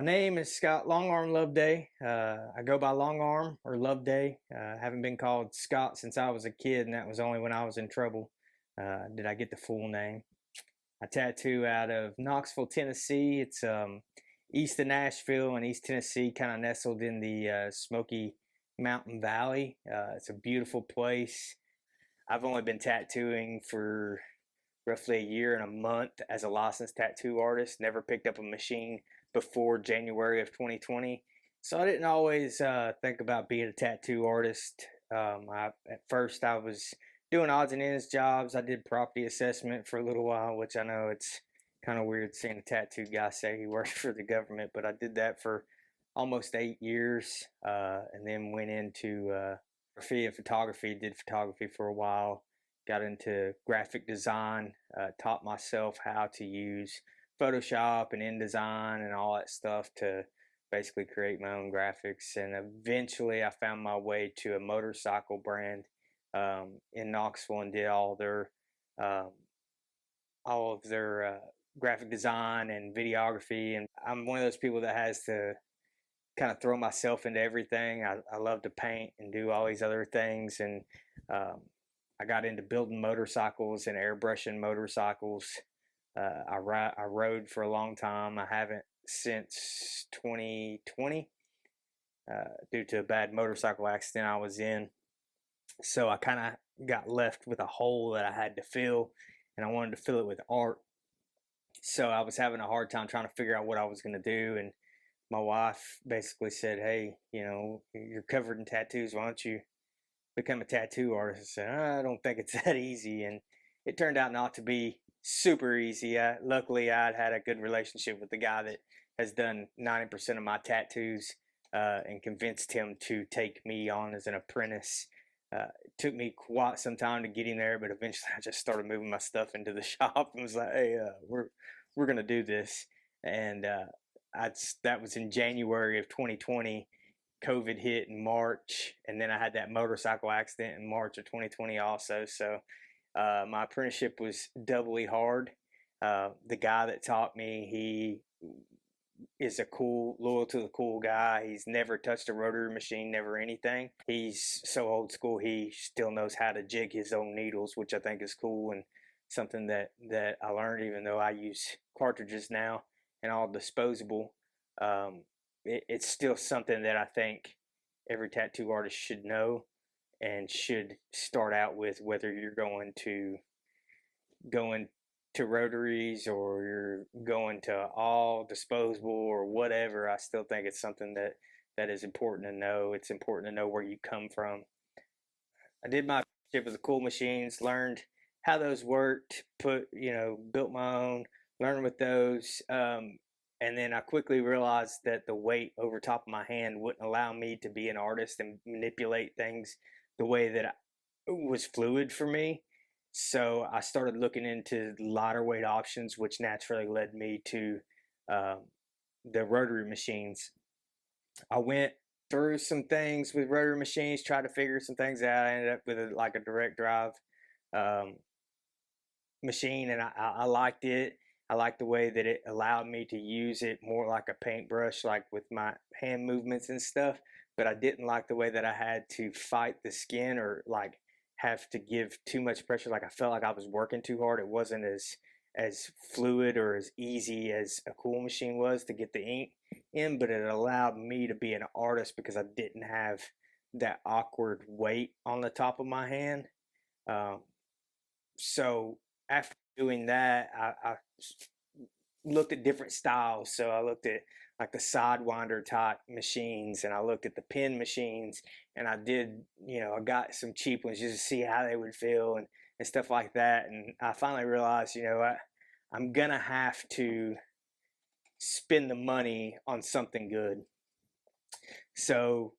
My name is Scott Longarm Loveday. I go by Longarm or Loveday. Haven't been called Scott since I was a kid, and that was only when I was in trouble. Did I get the full name? I tattoo out of Knoxville, Tennessee. It's east of Nashville and East Tennessee, kind of nestled in the Smoky Mountain Valley. It's a beautiful place. I've only been tattooing for roughly a year and a month as a licensed tattoo artist. Never picked up a machine before January of 2020. So I didn't always think about being a tattoo artist. At first, I was doing odds and ends jobs. I did property assessment for a little while, which I know it's kind of weird seeing a tattoo guy say he works for the government, but I did that for almost 8 years, and then went into photography. Did photography for a while, got into graphic design, taught myself how to use Photoshop and InDesign and all that stuff to basically create my own graphics. And eventually I found my way to a motorcycle brand in Knoxville and did um, all of their graphic design and videography. And I'm one of those people that has to kind of throw myself into everything. I love to paint and do all these other things. And um, I got into building motorcycles and airbrushing motorcycles. I rode for a long time. I haven't since 2020 due to a bad motorcycle accident I was in. So I kind of got left with a hole that I had to fill, and I wanted to fill it with art. So I was having a hard time trying to figure out what I was going to do. And my wife basically said, "Hey, you're covered in tattoos. Why don't you become a tattoo artist?" I said, "I don't think it's that easy." And it turned out not to be super easy. Luckily, I'd had a good relationship with the guy that has done 90% of my tattoos, and convinced him to take me on as an apprentice. It took me quite some time to get him there, but eventually I just started moving my stuff into the shop and was like, "Hey, we're gonna do this." And that was in January of 2020. COVID hit in March, and then I had that motorcycle accident in March of 2020 also. So my apprenticeship was doubly hard. The guy that taught me, he is a loyal to the cool guy. He's never touched a rotary machine, never anything. He's so old school, he still knows how to jig his own needles, which I think is cool and something that I learned, even though I use cartridges now and all disposable. It's still something that I think every tattoo artist should know and should start out with, whether you're going to rotaries or you're going to all disposable or whatever. I still think it's something that is important to know. It's important to know where you come from. I did my apprenticeship with the cool machines, learned how those worked, built my own, learned with those. And then I quickly realized that the weight over top of my hand wouldn't allow me to be an artist and manipulate things the way that was fluid for me. So I started looking into lighter weight options, which naturally led me to um, the rotary machines. I went through some things with rotary machines, tried to figure some things out. I ended up with like a direct drive um, machine, and I liked it. I liked the way that it allowed me to use it more like a paintbrush, like with my hand movements and stuff. But I didn't like the way that I had to fight the skin or like have to give too much pressure. Like I felt like I was working too hard. It wasn't as fluid or as easy as a cool machine was to get the ink in, but it allowed me to be an artist because I didn't have that awkward weight on the top of my hand. Um, so after doing that, I looked at different styles. So I looked at like the sidewinder type machines, and I looked at the pin machines, and I got some cheap ones just to see how they would feel and stuff like that. And I finally realized, I'm gonna have to spend the money on something good. So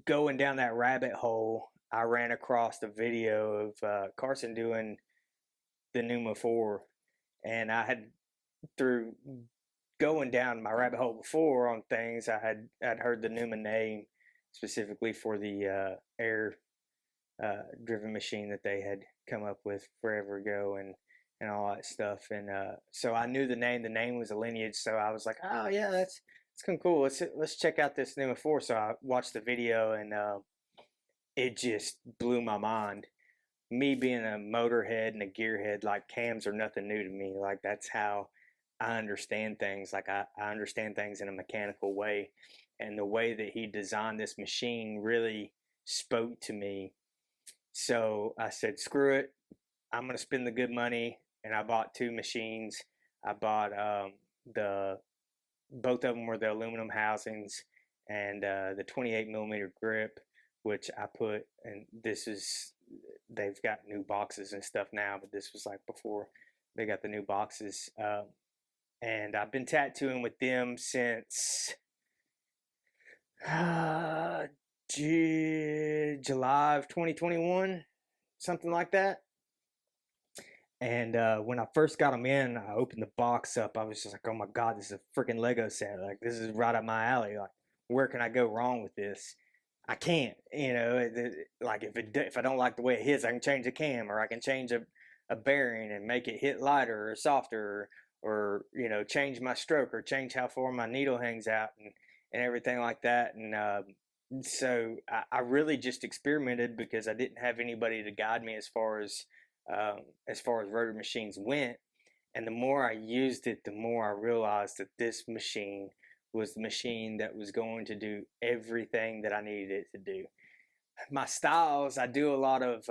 going down that rabbit hole, I ran across the video of Carson doing the Neuma 4, and I had through going down my rabbit hole before on things, I'd heard the Neuma name specifically for the air driven machine that they had come up with forever ago, and and all that stuff. And so I knew the name. The name was a lineage. So I was like, oh yeah, that's kind of cool. Let's check out this Neuma 4. So I watched the video, and it just blew my mind. Me being a motorhead and a gearhead, like cams are nothing new to me. Like that's how I understand things. Like I understand things in a mechanical way. And the way that he designed this machine really spoke to me. So I said, screw it. I'm going to spend the good money. And I bought two machines. I bought the, both of them were the aluminum housings and the 28 millimeter grip, which I put, and this is, they've got new boxes and stuff now, but this was like before they got the new boxes. And I've been tattooing with them since July of 2021, something like that. And when I first got them in, I opened the box up. I was just like, "Oh my God, this is a freaking Lego set! Like this is right up my alley. Like, where can I go wrong with this? I can't. You know, like if I don't like the way it hits, I can change the cam, or I can change a bearing and make it hit lighter or softer, or you know, change my stroke or change how far my needle hangs out and everything like that. And so I really just experimented because I didn't have anybody to guide me as far as rotor machines went. And the more I used it, the more I realized that this machine was the machine that was going to do everything that I needed it to do. My styles, I do a lot of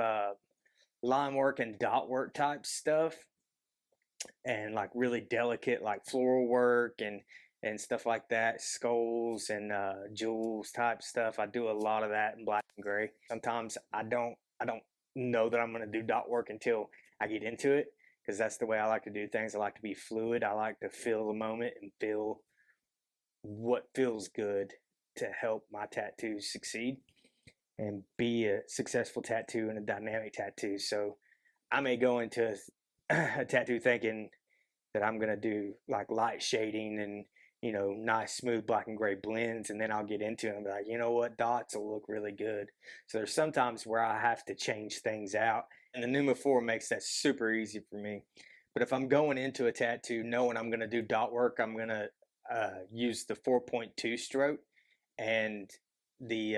line work and dot work type stuff, and like really delicate, like floral work and stuff like that, skulls and jewels type stuff. I do a lot of that in black and gray. Sometimes I don't know that I'm going to do dot work until I get into it, because that's the way I like to do things. I like to be fluid. I like to feel the moment and feel what feels good to help my tattoos succeed and be a successful tattoo and a dynamic tattoo. So I may go into a tattoo thinking that I'm gonna do like light shading and you know nice smooth black and gray blends, and then I'll get into it and be like, you know what, dots will look really good. So there's sometimes where I have to change things out, and the Pneuma 4 makes that super easy for me. But if I'm going into a tattoo knowing I'm gonna do dot work, I'm gonna use the 4.2 stroke and the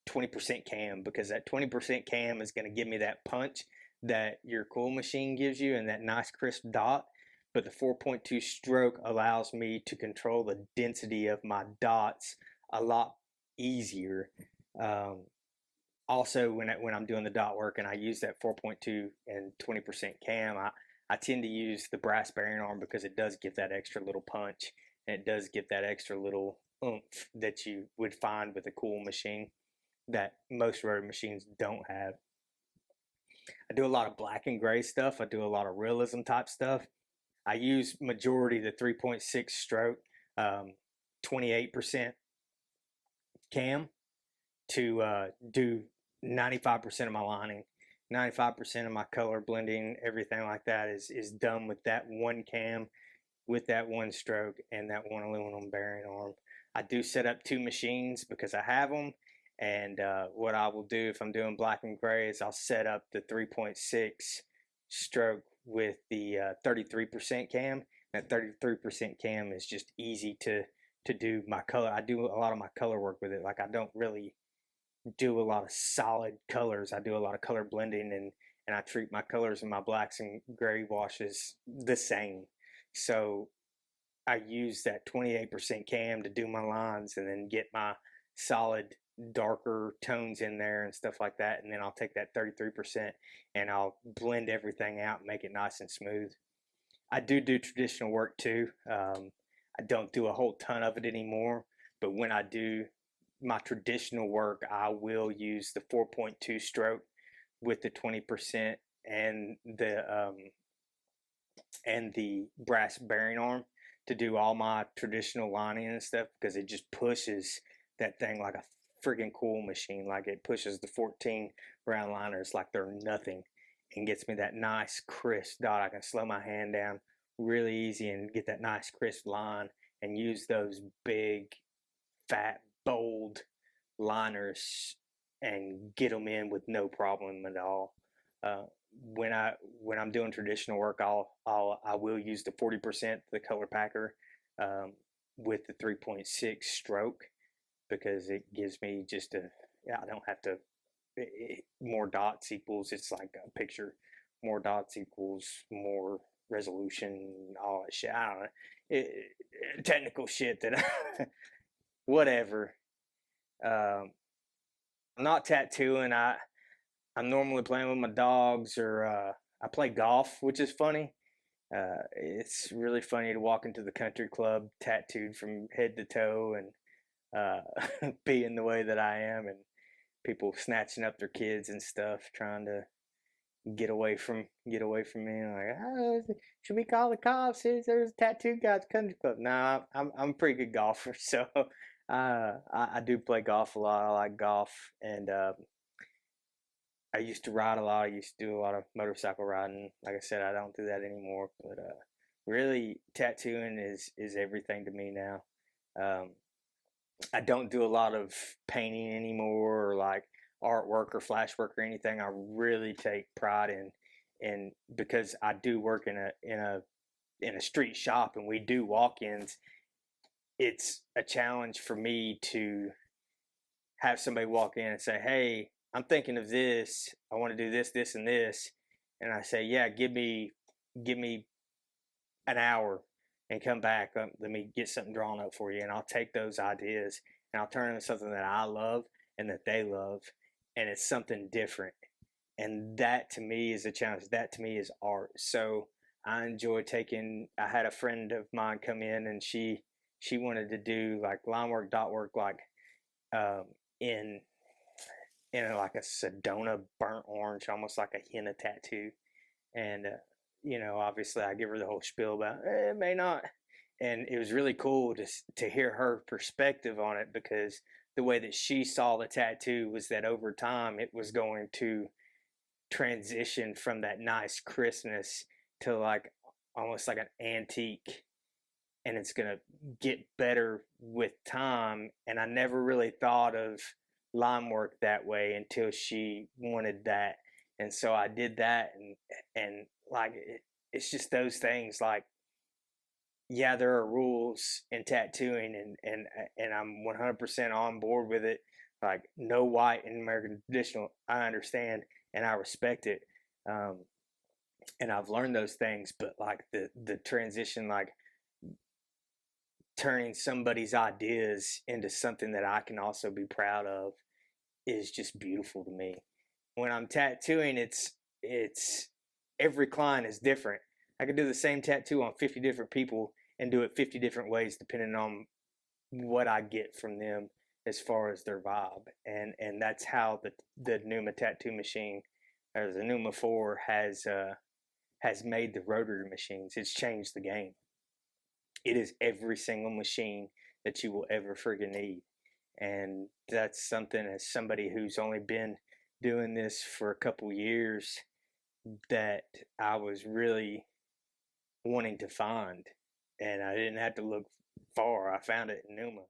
20% cam, because that 20% cam is going to give me that punch that your cool machine gives you and that nice crisp dot. But the 4.2 stroke allows me to control the density of my dots a lot easier. Um, Also, when I'm doing the dot work and I use that 4.2 and 20% cam, I tend to use the brass bearing arm because it does give that extra little punch, and it does give that extra little oomph that you would find with a cool machine that most rotor machines don't have. I do a lot of black and gray stuff. I do a lot of realism type stuff. I use majority the 3.6 stroke, 28% cam to do 95% of my lining. 95% of my color blending, everything like that is done with that one cam, with that one stroke, and that one aluminum bearing arm. I do set up two machines because I have them, and what I will do if I'm doing black and gray is I'll set up the 3.6 stroke with the 33% cam. That 33% cam is just easy to do my color. I do a lot of my color work with it. Like I don't really do a lot of solid colors. I do a lot of color blending, and I treat my colors and my blacks and gray washes the same. So I use that 28% cam to do my lines and then get my solid darker tones in there and stuff like that. And then I'll take that 33% and I'll blend everything out and make it nice and smooth. I do traditional work too. I don't do a whole ton of it anymore, but when I do my traditional work, I will use the 4.2 stroke with the 20% and the brass bearing arm to do all my traditional lining and stuff, because it just pushes that thing like a friggin' cool machine. Like it pushes the 14 round liners like they're nothing and gets me that nice crisp dot. I can slow my hand down really easy and get that nice crisp line and use those big fat bold liners and get them in with no problem at all. when I'm doing traditional work, I will use the 40% the color packer um, with the 3.6 stroke because it gives me just a yeah, I don't have to more dots equals it's like a picture, more dots equals more resolution, all that shit. I don't know, technical shit that whatever. um, I'm not tattooing. I'm normally playing with my dogs, or I play golf, which is funny. It's really funny to walk into the country club tattooed from head to toe and being the way that I am, and people snatching up their kids and stuff, trying to get away from me. And like, oh, should we call the cops? There's a tattoo guy at the country club. Nah, I'm a pretty good golfer, so I do play golf a lot. I like golf, and I used to ride a lot. I used to do a lot of motorcycle riding. Like I said, I don't do that anymore. But really, tattooing is everything to me now. Um, I don't do a lot of painting anymore, or like artwork or flash work or anything. I really take pride in because I do work in a street shop and we do walk-ins. It's a challenge for me to have somebody walk in and say, "Hey, I'm thinking of this. I want to do this, this, and this," and I say, "Yeah, give me an hour and come back. Let me get something drawn up for you, and I'll take those ideas and I'll turn it into something that I love and that they love, and it's something different." And that to me is a challenge. That to me is art. So I enjoy taking. I had a friend of mine come in, and she wanted to do like line work, dot work, like um, in like a Sedona burnt orange, almost like a henna tattoo. And obviously, I give her the whole spiel about it may not, and it was really cool to hear her perspective on it, because the way that she saw the tattoo was that over time it was going to transition from that nice crispness to like almost like an antique, and it's going to get better with time. And I never really thought of line work that way until she wanted that. And so I did that, and like it's just those things, like, yeah, there are rules in tattooing, and I'm 100% on board with it. Like, no white in American traditional, I understand and I respect it. Um, and I've learned those things, but like the transition, like turning somebody's ideas into something that I can also be proud of, is just beautiful to me. When I'm tattooing, it's every client is different. I could do the same tattoo on 50 different people and do it 50 different ways depending on what I get from them as far as their vibe. And that's how the Neuma tattoo machine, or the Neuma 4, has made the rotary machines. It's changed the game. It is every single machine that you will ever friggin' need. And that's something, as somebody who's only been doing this for a couple years, that I was really wanting to find. And I didn't have to look far. I found it in Numa.